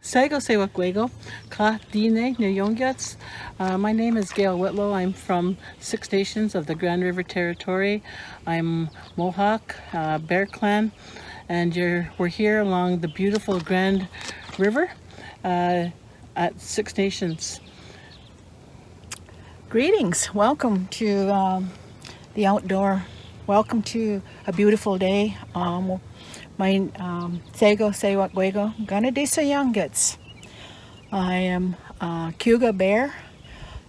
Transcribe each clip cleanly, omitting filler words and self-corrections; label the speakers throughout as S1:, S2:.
S1: Sego Sewakwego, Ka Dine Nyongets. My name is Gail Whitlow. I'm from Six Nations of the Grand River Territory. I'm Mohawk, Bear Clan, and we're here along the beautiful Grand River at Six Nations.
S2: Greetings. Welcome to the outdoor. Welcome to a beautiful day. My Sego Sewakwego, Ganadisa Youngets. I am Cayuga Bear,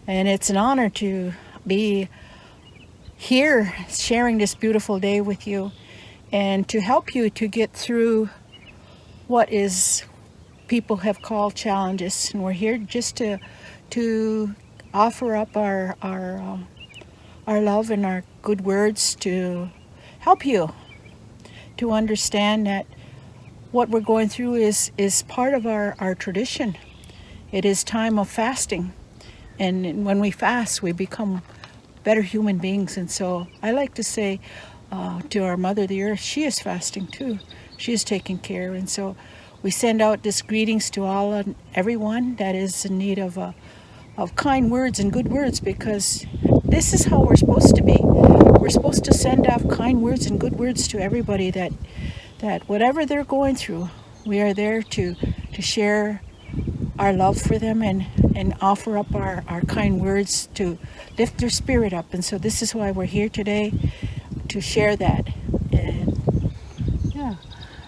S2: and it's an honor to be here sharing this beautiful day with you and to help you to get through what is people have called challenges. And we're here just to offer up our love and our good words to help you to understand that what we're going through is part of our tradition. It is time of fasting. And when we fast, we become better human beings. And so I like to say to our Mother, the Earth, she is fasting too. She is taking care. And so we send out this greetings to all and everyone that is in need of kind words and good words, because this is how we're supposed to be. We're supposed to send off kind words and good words to everybody that whatever they're going through, we are there to share our love for them and offer up our kind words to lift their spirit up. And so this is why we're here today, to share that. And
S1: Yeah.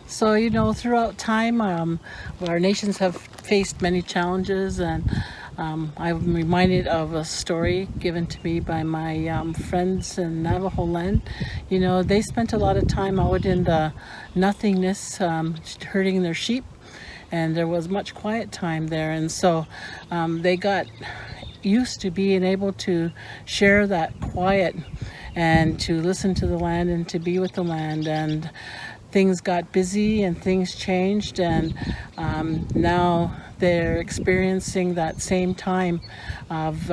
S1: So, throughout time, our nations have faced many challenges, and I'm reminded of a story given to me by my friends in Navajo land. They spent a lot of time out in the nothingness, herding their sheep, and there was much quiet time there. And so they got used to being able to share that quiet and to listen to the land and to be with the land. And things got busy and things changed, and now they're experiencing that same time of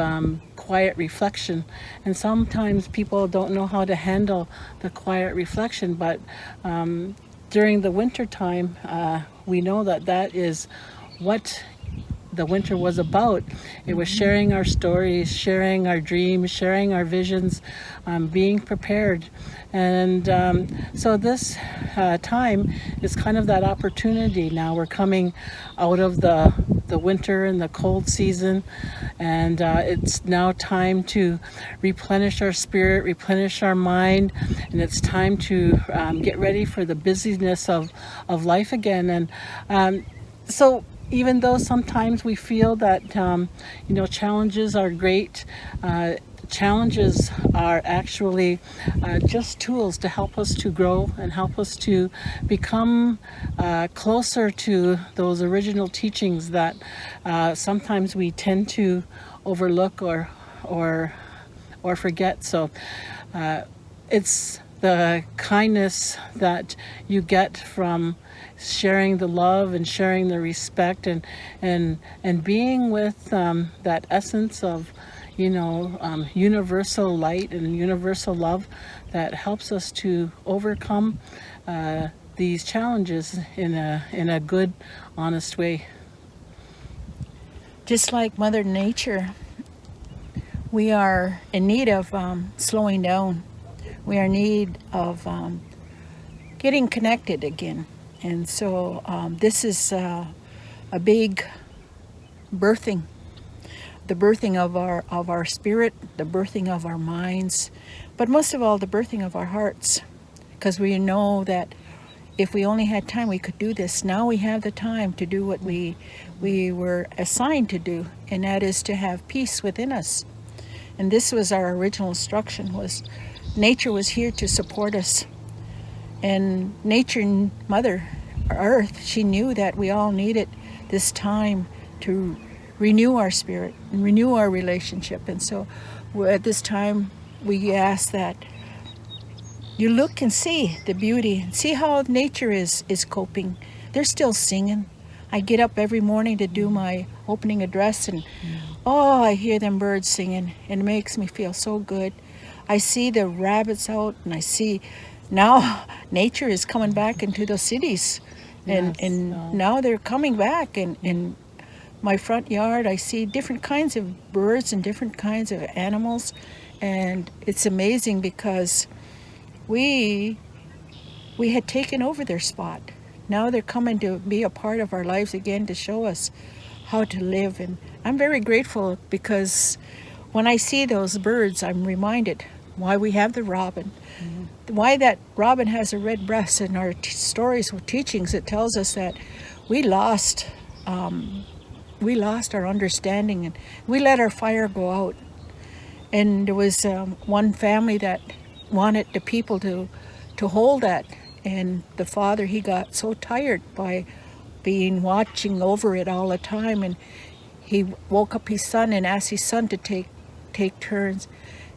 S1: quiet reflection. And sometimes people don't know how to handle the quiet reflection, but during the winter time, we know that is what the winter was about. It was sharing our stories, sharing our dreams, sharing our visions, being prepared. And so this time is kind of that opportunity. Now we're coming out of the winter and the cold season, and it's now time to replenish our spirit, replenish our mind, and it's time to get ready for the busyness of life again. And so even though sometimes we feel that challenges are great, challenges are actually just tools to help us to grow and help us to become closer to those original teachings that sometimes we tend to overlook or forget. So it's the kindness that you get from sharing the love and sharing the respect and being with that essence of universal light and universal love that helps us to overcome these challenges in a good, honest way.
S2: just like Mother Nature, we are in need of slowing down. We are in need of getting connected again. And so this is a big birthing, the birthing of our spirit, the birthing of our minds, but most of all, the birthing of our hearts. Because we know that if we only had time, we could do this. Now we have the time to do what we were assigned to do, and that is to have peace within us. And this was our original instruction, was nature was here to support us. And nature, Mother Earth, she knew that we all needed this time to renew our spirit and renew our relationship. And so at this time, we ask that you look and see the beauty, see how nature is coping. They're still singing. I get up every morning to do my opening address, and I hear them birds singing, and it makes me feel so good. I see the rabbits out, and I see now nature is coming back into the cities, And
S1: Yes. Well,
S2: now they're coming back, and in my front yard I see different kinds of birds and different kinds of animals, and it's amazing because we had taken over their spot. Now they're coming to be a part of our lives again to show us how to live. And I'm very grateful because when I see those birds, I'm reminded why we have the robin, why that robin has a red breast. In our stories or teachings, it tells us that we lost our understanding, and we let our fire go out. And there was one family that wanted the people to hold that, and the father, he got so tired by being watching over it all the time, and he woke up his son and asked his son to take turns.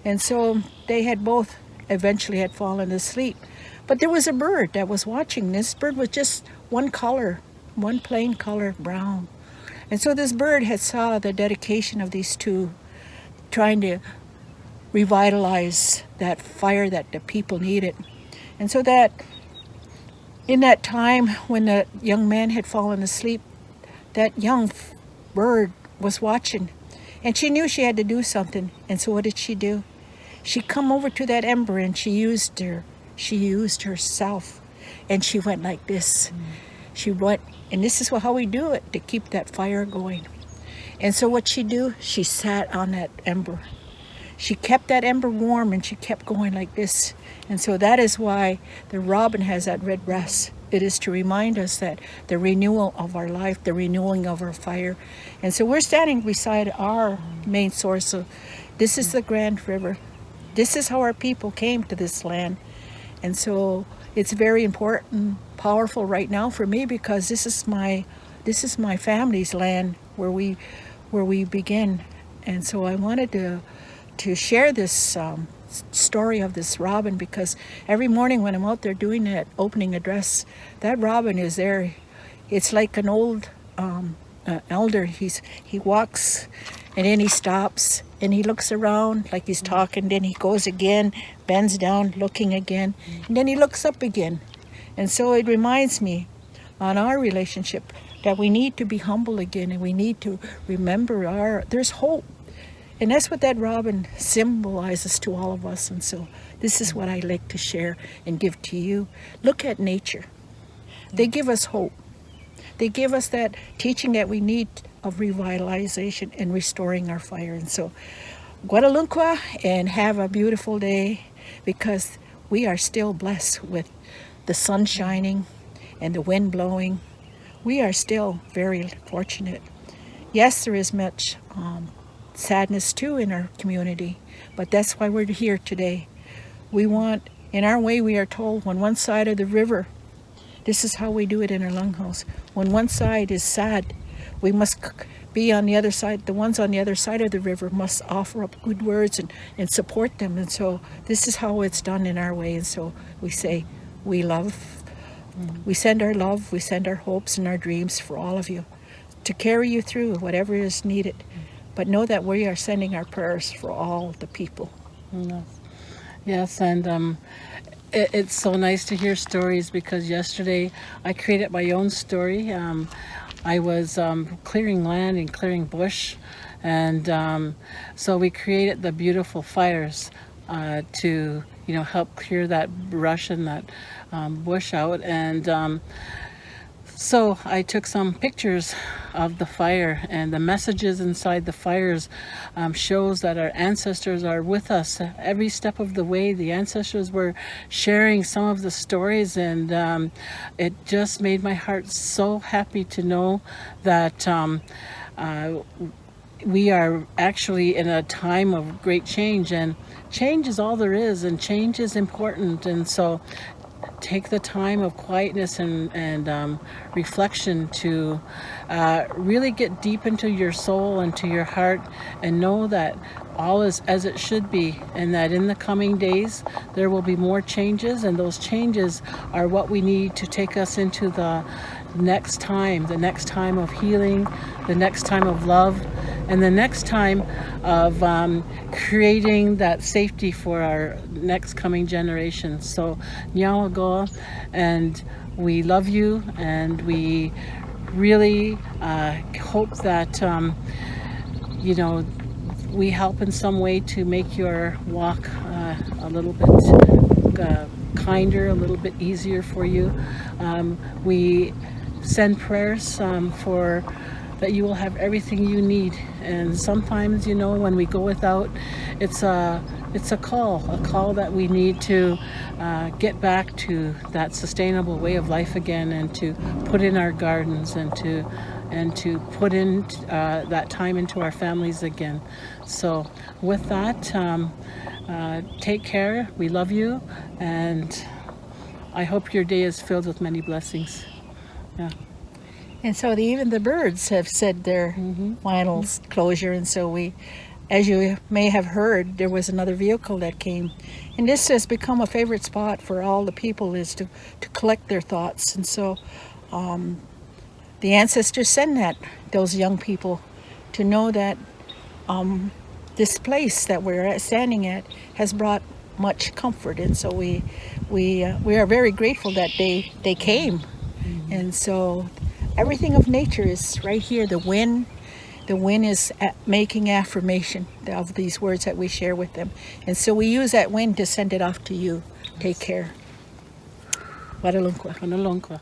S2: And so they had both eventually had fallen asleep. But there was a bird that was watching. This bird was just one color, one plain color, brown. And so this bird had saw the dedication of these two trying to revitalize that fire that the people needed. And so that in that time when the young man had fallen asleep, that young bird was watching, and she knew she had to do something. And so what did she do? She come over to that ember, and she used herself, and she went like this. She went, and this is how we do it to keep that fire going. And so what she do? She sat on that ember. She kept that ember warm, and she kept going like this. And so that is why the robin has that red breast. It is to remind us that the renewal of our life, the renewing of our fire. And so we're standing beside our main source of, this is the Grand River. This is how our people came to this land. And so it's very important, powerful right now for me, because this is my family's land where we begin. And so I wanted to share this story of this robin, because every morning when I'm out there doing that opening address, that robin is there. It's like an old elder. He walks, and then he stops, and he looks around like he's talking, then he goes again, bends down, looking again, and then he looks up again. And so it reminds me on our relationship that we need to be humble again, and we need to remember there's hope. And that's what that robin symbolizes to all of us. And so this is what I like to share and give to you. Look at nature. They give us hope. They give us that teaching that we need of revitalization and restoring our fire. And so, Guadalupe, and have a beautiful day, because we are still blessed with the sun shining and the wind blowing. We are still very fortunate. Yes, there is much sadness too in our community, but that's why we're here today. We want, in our way, we are told, when one side of the river, this is how we do it in our longhouse, when one side is sad, we must be on the other side. The ones on the other side of the river must offer up good words and support them. And so this is how it's done in our way. And so we say, we love, we send our love, we send our hopes and our dreams for all of you to carry you through whatever is needed. But know that we are sending our prayers for all the people.
S1: yes. Yes, and it's so nice to hear stories, because yesterday I created my own story. I was clearing land and clearing bush, and so we created the beautiful fires to help clear that brush and that bush out. And so I took some pictures of the fire, and the messages inside the fires shows that our ancestors are with us every step of the way. The ancestors were sharing some of the stories, and it just made my heart so happy to know that we are actually in a time of great change, and change is all there is, and change is important. And so take the time of quietness and reflection to really get deep into your soul and to your heart, and know that all is as it should be, and that in the coming days there will be more changes, and those changes are what we need to take us into the next time of healing, the next time of love, and the next time of creating that safety for our next coming generations. So Nyalagoa, and we love you, and we really hope that you know, we help in some way to make your walk a little bit kinder, a little bit easier for you. We send prayers for that you will have everything you need. And sometimes, you know, when we go without, it's a call that we need to get back to that sustainable way of life again, and to put in our gardens, and to put in that time into our families again. So with that, take care. We love you, and I hope your day is filled with many blessings. Yeah.
S2: And so even the birds have said their final closure. And so we, as you may have heard, there was another vehicle that came. And this has become a favorite spot for all the people, is to collect their thoughts. And so the ancestors send those young people to know that this place that we're standing at has brought much comfort. And so we are very grateful that they came. And so everything of nature is right here. The wind is making affirmation of these words that we share with them. And so we use that wind to send it off to you. Take care. Guadaluncua.
S1: Guadaluncua.